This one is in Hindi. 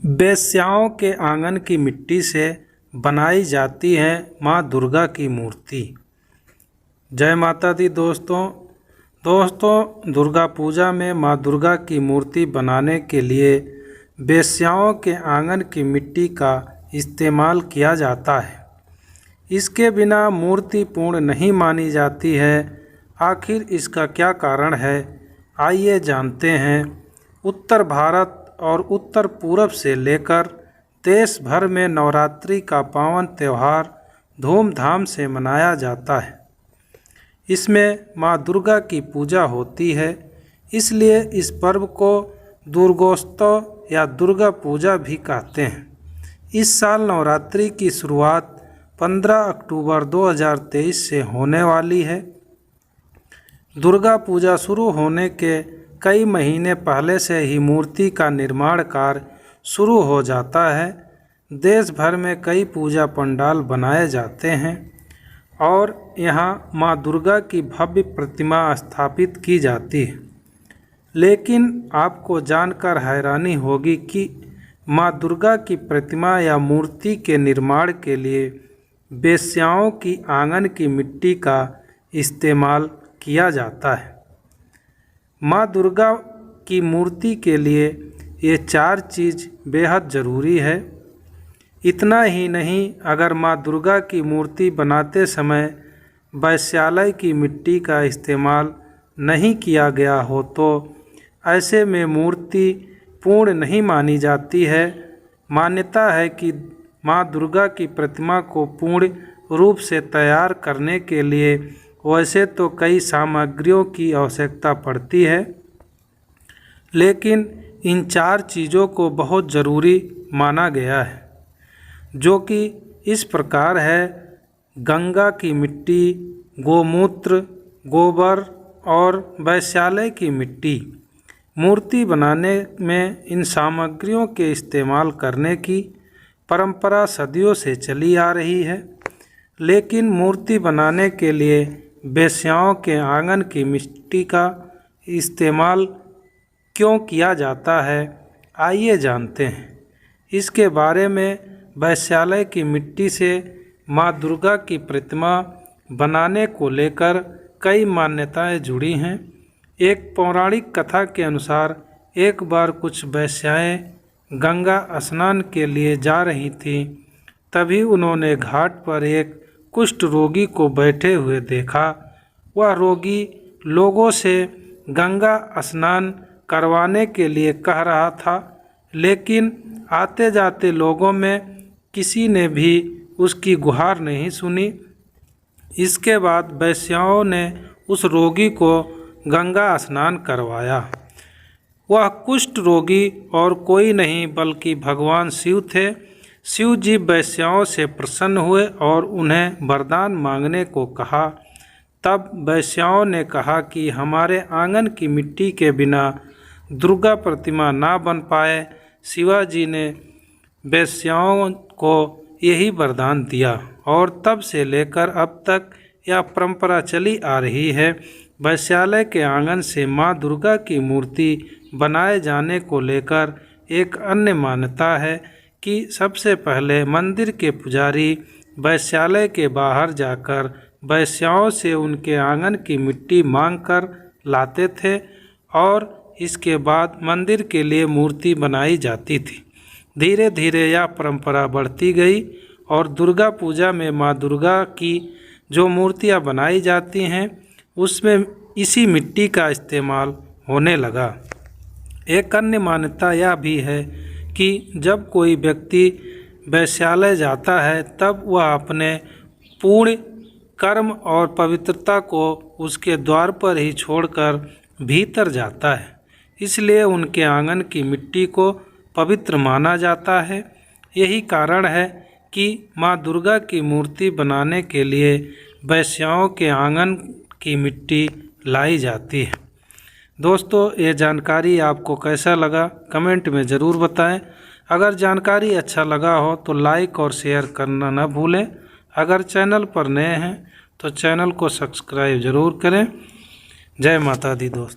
वेश्याओं के आंगन की मिट्टी से बनाई जाती है माँ दुर्गा की मूर्ति। जय माता दी दोस्तों दुर्गा पूजा में माँ दुर्गा की मूर्ति बनाने के लिए वेश्याओं के आंगन की मिट्टी का इस्तेमाल किया जाता है। इसके बिना मूर्ति पूर्ण नहीं मानी जाती है। आखिर इसका क्या कारण है, आइए जानते हैं। उत्तर भारत और उत्तर पूरब से लेकर देश भर में नवरात्रि का पावन त्यौहार धूमधाम से मनाया जाता है। इसमें माँ दुर्गा की पूजा होती है, इसलिए इस पर्व को दुर्गोत्सव या दुर्गा पूजा भी कहते हैं। इस साल नवरात्रि की शुरुआत 15 अक्टूबर 2023 से होने वाली है। दुर्गा पूजा शुरू होने के कई महीने पहले से ही मूर्ति का निर्माण कार्य शुरू हो जाता है। देश भर में कई पूजा पंडाल बनाए जाते हैं और यहाँ माँ दुर्गा की भव्य प्रतिमा स्थापित की जाती है। लेकिन आपको जानकर हैरानी होगी कि माँ दुर्गा की प्रतिमा या मूर्ति के निर्माण के लिए वेश्याओं की आंगन की मिट्टी का इस्तेमाल किया जाता है। माँ दुर्गा की मूर्ति के लिए ये 4 चीज़ बेहद ज़रूरी है। इतना ही नहीं, अगर माँ दुर्गा की मूर्ति बनाते समय वैश्यालय की मिट्टी का इस्तेमाल नहीं किया गया हो तो ऐसे में मूर्ति पूर्ण नहीं मानी जाती है। मान्यता है कि माँ दुर्गा की प्रतिमा को पूर्ण रूप से तैयार करने के लिए वैसे तो कई सामग्रियों की आवश्यकता पड़ती है, लेकिन इन 4 चीज़ों को बहुत ज़रूरी माना गया है, जो कि इस प्रकार है: गंगा की मिट्टी, गोमूत्र, गोबर और वैश्यालय की मिट्टी। मूर्ति बनाने में इन सामग्रियों के इस्तेमाल करने की परंपरा सदियों से चली आ रही है, लेकिन मूर्ति बनाने के लिए वेश्याओं के आंगन की मिट्टी का इस्तेमाल क्यों किया जाता है, आइए जानते हैं। इसके बारे में वैश्यालय की मिट्टी से माँ दुर्गा की प्रतिमा बनाने को लेकर कई मान्यताएं जुड़ी हैं। एक पौराणिक कथा के अनुसार एक बार कुछ वेश्याएं गंगा स्नान के लिए जा रही थीं, तभी उन्होंने घाट पर एक कुष्ठ रोगी को बैठे हुए देखा। वह रोगी लोगों से गंगा स्नान करवाने के लिए कह रहा था, लेकिन आते जाते लोगों में किसी ने भी उसकी गुहार नहीं सुनी। इसके बाद वेश्याओं ने उस रोगी को गंगा स्नान करवाया। वह कुष्ठ रोगी और कोई नहीं बल्कि भगवान शिव थे। शिव जी वेश्याओं से प्रसन्न हुए और उन्हें वरदान मांगने को कहा। तब वेश्याओं ने कहा कि हमारे आंगन की मिट्टी के बिना दुर्गा प्रतिमा ना बन पाए। शिवाजी ने वेश्याओं को यही वरदान दिया और तब से लेकर अब तक यह परंपरा चली आ रही है। वैश्यालय के आंगन से माँ दुर्गा की मूर्ति बनाए जाने को लेकर एक अन्य मान्यता है कि सबसे पहले मंदिर के पुजारी वैश्यालय के बाहर जाकर वेश्याओं से उनके आंगन की मिट्टी मांगकर लाते थे और इसके बाद मंदिर के लिए मूर्ति बनाई जाती थी। धीरे धीरे यह परंपरा बढ़ती गई और दुर्गा पूजा में माँ दुर्गा की जो मूर्तियाँ बनाई जाती हैं उसमें इसी मिट्टी का इस्तेमाल होने लगा। एक अन्य मान्यता यह भी है कि जब कोई व्यक्ति वैश्यालय जाता है तब वह अपने पूर्ण कर्म और पवित्रता को उसके द्वार पर ही छोड़कर भीतर जाता है, इसलिए उनके आंगन की मिट्टी को पवित्र माना जाता है। यही कारण है कि माँ दुर्गा की मूर्ति बनाने के लिए वेश्याओं के आंगन की मिट्टी लाई जाती है। दोस्तों, ये जानकारी आपको कैसा लगा कमेंट में ज़रूर बताएं। अगर जानकारी अच्छा लगा हो तो लाइक और शेयर करना न भूलें। अगर चैनल पर नए हैं तो चैनल को सब्सक्राइब ज़रूर करें। जय माता दी दोस्तों।